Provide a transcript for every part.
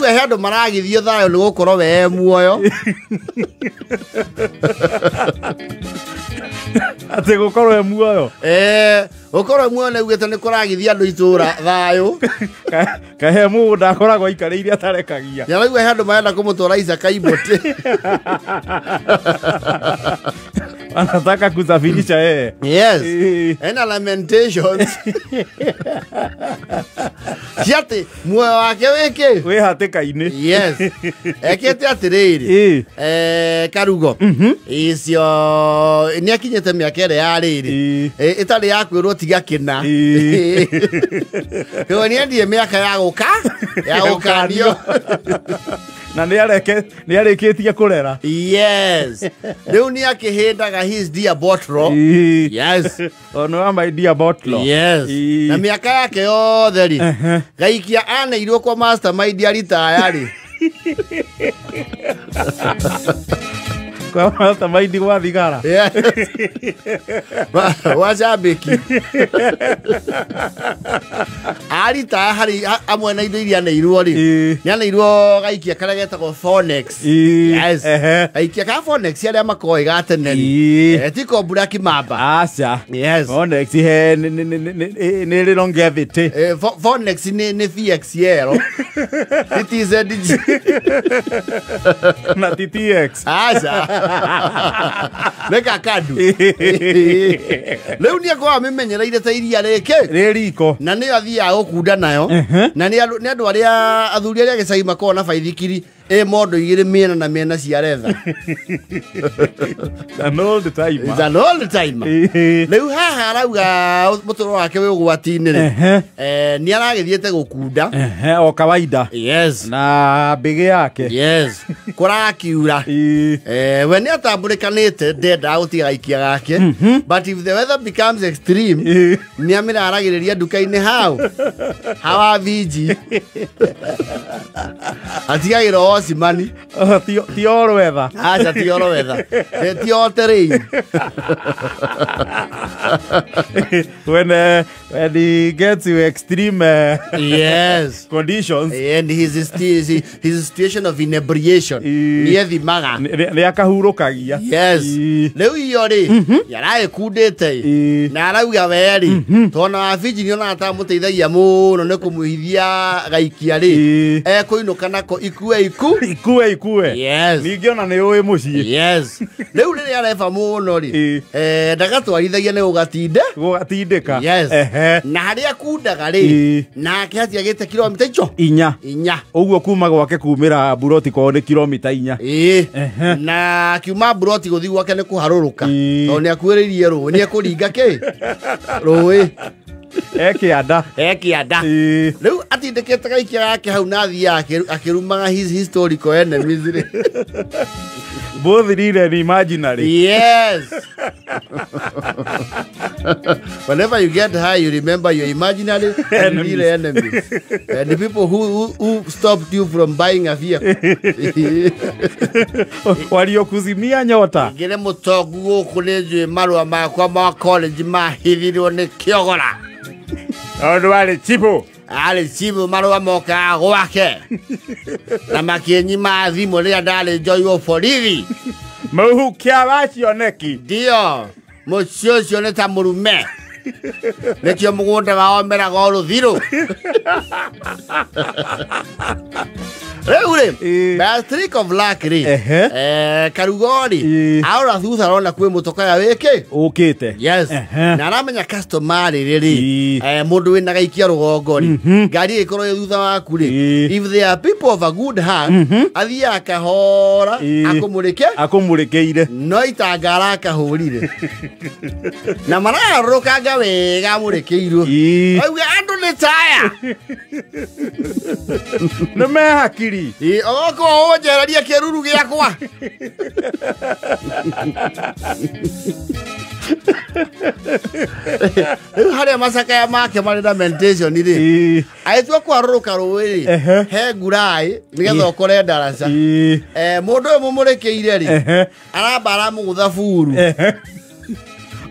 he andu maragithio thayo ni gukorwo we muoyo ati gukorwo muoyo gukorwo muoyo ni ugite ni kuragithia andu itura thayo kahe munda akoragwo ikarĩire atarekagia ya he andu marenda kumutwara Isaka Ibote anataka kusafirisha yeye. Yes. And Lamentations. Siate muoyo wake weke we hatĩka-inĩ. Yes. Ekete atiriri Karugo icio ni akinyete miaka ĩrĩa yarĩrĩ ĩtarĩ ya kwĩrwo tiga kĩna yo ni endie miaka ya gũkanio na nĩ arĩkĩtie kũrera. Yes. Rĩu nĩ akĩhĩndaga his dear bottle. Yes. No my dear bottle. Yes. Na miaka yake yothe ri gaikia aneirwo kwa mastermind ya retire kwa mastermind gwa thigara. Wacambĩki arita hari amwe na indo iria aneirwo ri nĩ aneirwo gaikia karĩa getagwo Phonex. Yes. Gaikia ka Phonex arĩa makoĩ gatene ri tiko Black Mamba. Aca. Yes. Phonex he nĩ rĩ longevity. Phonex nĩ VXL TTZG na TTX. Aca Neka kadu Leu ni akwa amenyereire ta iria rĩkĩ riko na nĩ athiaga gũkunda nayo na nĩ andũ arĩa athuri arĩa gĩcagi makoragwo na baithikiri mondo igĩrĩ mĩena na mĩena cia retha. An old time. It's an old time. Rĩu haha arauga mũtũro wake wĩ ũgwati-inĩ rĩ nĩ aragĩthiĩte gũkunda o kawaida. Yes. Na mbĩgĩ yake. Yes. Kũrakiura we nĩ atambũrĩkanĩte ndenda gũtiga gaikia gake but if the weather becomes extreme nĩ amĩraragĩrĩria nduka-inĩ hawa viji atigagĩra Osimani. Ti all weather. Acha ti all weather. Ti all terrain. When he gets to extreme yes conditions and his situation of inebriation nĩ ethimaga nĩ akahurũkagia. Yes. Rĩu iyo rĩ yaragĩkundĩte na arauga we rĩ tondũ wa Fiji nĩ ona atamũteithagia mũno nĩ kũmũhithia gaikia rĩ ekũinũka nako ikue. Yes. Ningĩ ona nĩ ũĩ mũciĩ. Yes. Rĩu rĩrĩa areba mũno rĩ ndagatwarithagia nĩ gũgatindĩka. Yes. Na harĩa kundaga rĩ nake hatiagĩte kilomita inya ũguo kuma gwake kumĩra Buroti kwao nĩ kilomita 4. Na kiuma Buroti gũthiĩ gwake nĩ kũharũrũka tondũ nĩ akuĩrĩirie rũĩ nĩ ekũringa rũĩ ekĩanda. Rĩu atindĩkĩte gaikia gake hau na athiaga akĩrumaga his historical enemies rĩ both real and imaginary. Yes. Whenever you get high, you remember your imaginary and real enemies. And the people who stopped you from buying a vehicle. Waliokuzimia nyota. Ngire mutongu gũkũ nĩ njũĩ marũa makwa ma college mahithirwo nĩ kĩogora. Wale chipo. Ale chipo marũa moka gwake. Na makĩnyima thimũ rĩrĩa ndarĩ njoywo borithi. Mũhukia wacioneki. Ndio. Mũcio ũcio nĩ ta mũrume. Nĩkĩo mũgũnda wao meraga o rũthirũ. Rĩu rĩ by streak of luck rĩ Karugo rĩ aũra thutha arona kwĩ mũtoka wĩkĩ ũkĩte. Yes. Na aramenya customer rĩ mũndũ wĩna gaikia rũgongo rĩ ngari ĩkorwo thutha waku rĩ if there are people of a good heart athiaga kahora akũmũrĩkĩire no itangara akahũrire na mararũkanga wega mũrĩkĩirwo auga andũ nĩ taya nĩ mehakiri okorwo ũnjereria kĩruru gĩakwa rĩu harĩa macakaya make marĩ na meditation rĩ agĩtua kwarũrũka rũĩ rĩ he nguraĩ nĩgetha ũkore ndaraca mũndũ ũyũ mũmũrĩkĩire rĩ aramba aramũgũtha buru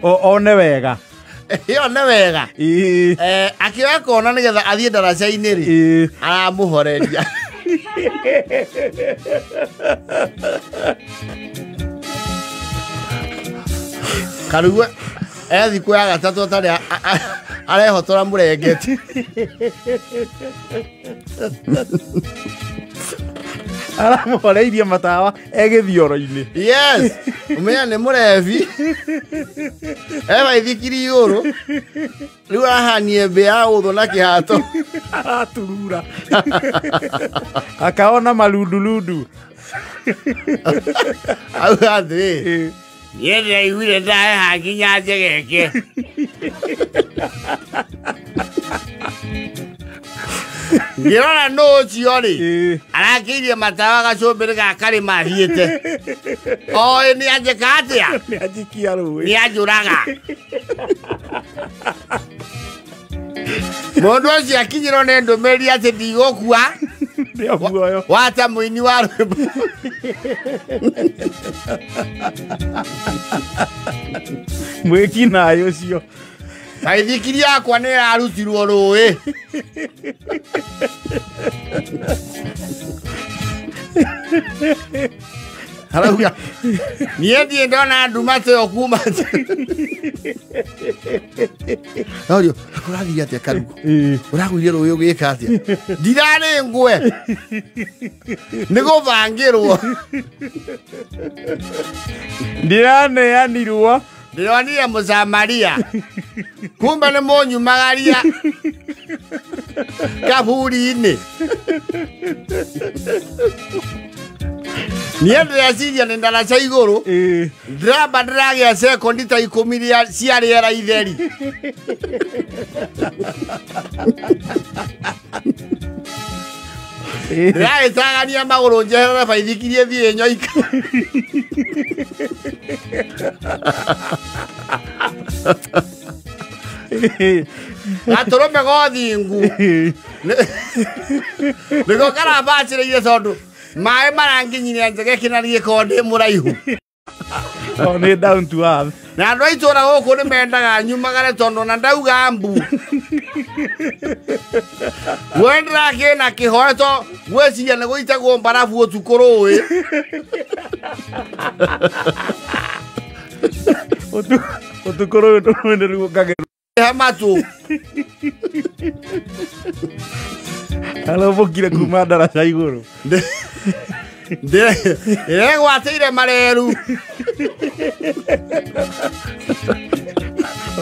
one wega yone wega akĩoya kona nĩgetha athiĩ ndaraca-inĩ rĩ aramũhoreria Karugwe thiku ya gatatu atari arehotora murengeti aramuhoreirie matawa egithioro-ini. Yes, umenya ni murevi ithikiri iguru riu arahanie mbe ya utho na kihato araturura akaona malundulundu au athi yeye iwire ndae hakinya njegeke ngirora no ciori arakirie matawa gacumbiri gakari mathiete o ni anjeka atia ni anjikia ruwe ni anjuraga mundu ucio akinyirwo ni ndumiri ati ndigukua ndio muoyo wata muini wa rwimbo mwiki nayo ucio kaithikiri yakwa ni arutirwo ruwi harauga nie ndie ndona nduma teyo kuma audio akuragiria atia Karugu uragwire ruwi ugika atia ndirari ngwe niguvangirwo ndiraneanirwo ndironire Musamaria kumbe ni munyumagaria kaburi-ini niĩ ndĩreciria nĩ ndaraca igũrũ ndiramba ndĩragĩa sekondi ta 10 cia rĩera itheri ndĩragĩtagania magũrũ njeherere baithikirie thiĩ nyoika gatũrũme gothingu nĩgo karabacĩrĩire tondũ maĩ maranginyiria njegeki na riĩko ndĩ mũraihu nĩ down to earth na andũ a itũũra gũkũ nĩ mendaga nyumagare tondũ na ndauga mbu gwendera kĩna kĩhoe to gwĩciria nĩ gũitagwo mbarabu ũtukũ rũĩ ũtukũ rũĩ nĩ rũgũkagĩrwo matũ arobokire kuma ndaraca igũrũ ndĩregwatĩire mareru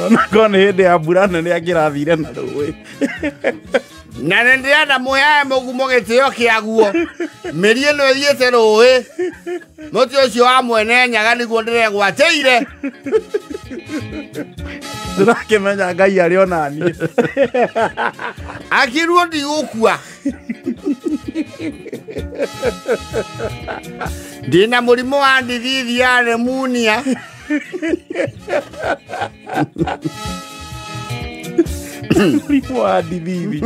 onakorwo nĩ hĩndĩ ya mbura nene angĩrathire na rũĩ na nĩ ndĩrenda mũheae mũgumo gĩtĩo kĩaguo mĩri ĩno ĩthiĩte rũĩ mũtĩ ũcio wa mwene nyaga nĩguo ndĩregwatĩire ndĩrakĩmenya Ngai arĩ ona niĩ akirwo ndigũkua ndĩna mũrimũ wa ndithi ya pneumonia mũrimũ wa ndithi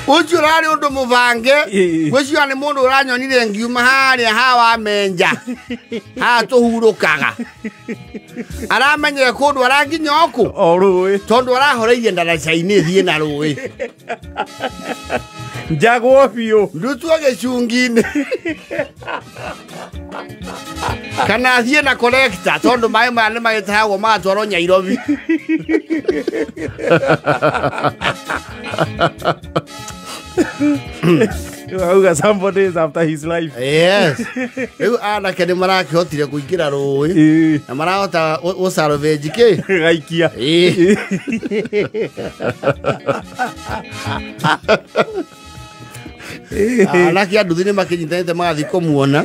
ũcio ũrarĩ ũndũ mũbange gwĩciria nĩ mũndũ ũranyonire ngiuma harĩa hawa menja haha tũhurũkaga aramenyere kũndũ aranginya ũkũ o rũĩ tondũ arahoreirie ndaraca-inĩ thiĩ na rũĩ njagwo biũ ndutwo gĩcungi-inĩ kana thiĩ na collector tondũ maĩ maya nĩ magĩtahagwo magatwarwo Nyairobi auga some days after his life yes rĩu anake nĩ marakĩhotire kũingĩra rũĩ na marahota gũsalvage kĩ gaikia anake a nduthi nĩ makĩnyitanĩte magathiĩ kũmuona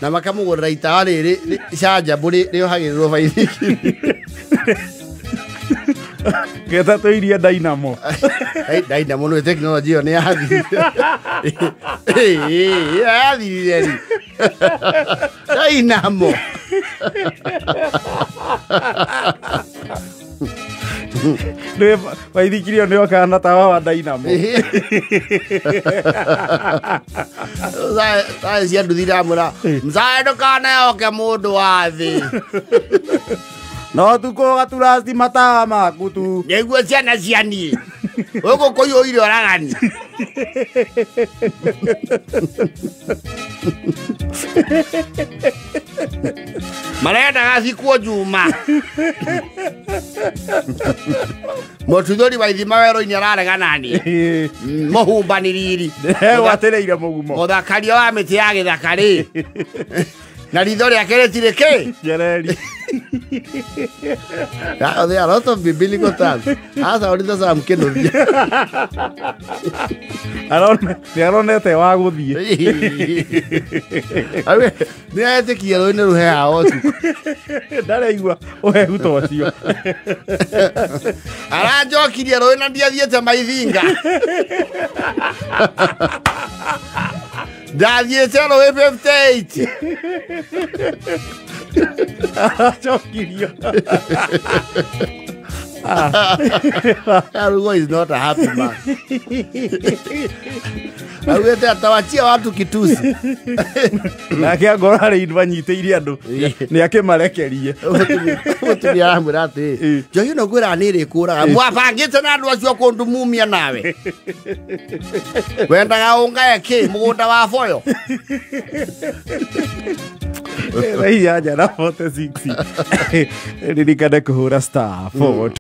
na makamũgũrĩra itawa rĩrĩ canjambũ rĩohagĩrĩrwo baithikiri getatũ iria Dynamo Dynamo nĩ tekinoronjĩ ĩyo nĩ yathirire ri Dynamo baithikiri nĩ okaga na tawa wa Dynamo cia nduthi ndamwĩra mcaĩ ndũkaneoke mũndũ wa thĩ No tuko gaturasti matawa maku tu. Nĩguo ciana cianiĩ. Ũgũkũyũ ire oragani. Marenda gathikwo Juma. Mũtuthũri wa ithima werũ-inĩ araregana nĩ. Mũhumbanĩriri. Watereire mũgumo. Mũthakaria wa mĩtĩ ya gĩthaka rĩ. Na ritho rĩake rĩtirĩ kĩ? Jereri. There are a lot of biblical terms. Hasa ũrĩte Sam Kĩnũthia. Nĩaronete wa gũthiĩ. Nĩetĩkia rũĩ nĩ rũheaga ũtukũ. Ndareigua ũhehu ta ũcio. Aranjokirie rũĩ na ndiathiĩte Maithinga. Ndathiĩte rũĩ 58. Chokirio. Arugo is not a happy man. Augete atawachia watu kitusi. Nake ngoro harĩ banyitĩire andũ nĩ akĩmarekerie. Mũtumia aramwĩra atĩ njohi ĩno ngwĩra nĩ ĩrĩkũraga mwabangĩte na andũ acio kũndumumia nawe. Wendaga ũngae kĩ mũgũnda wa boyo. Raia njara 46. Ririkane kũhũra star 4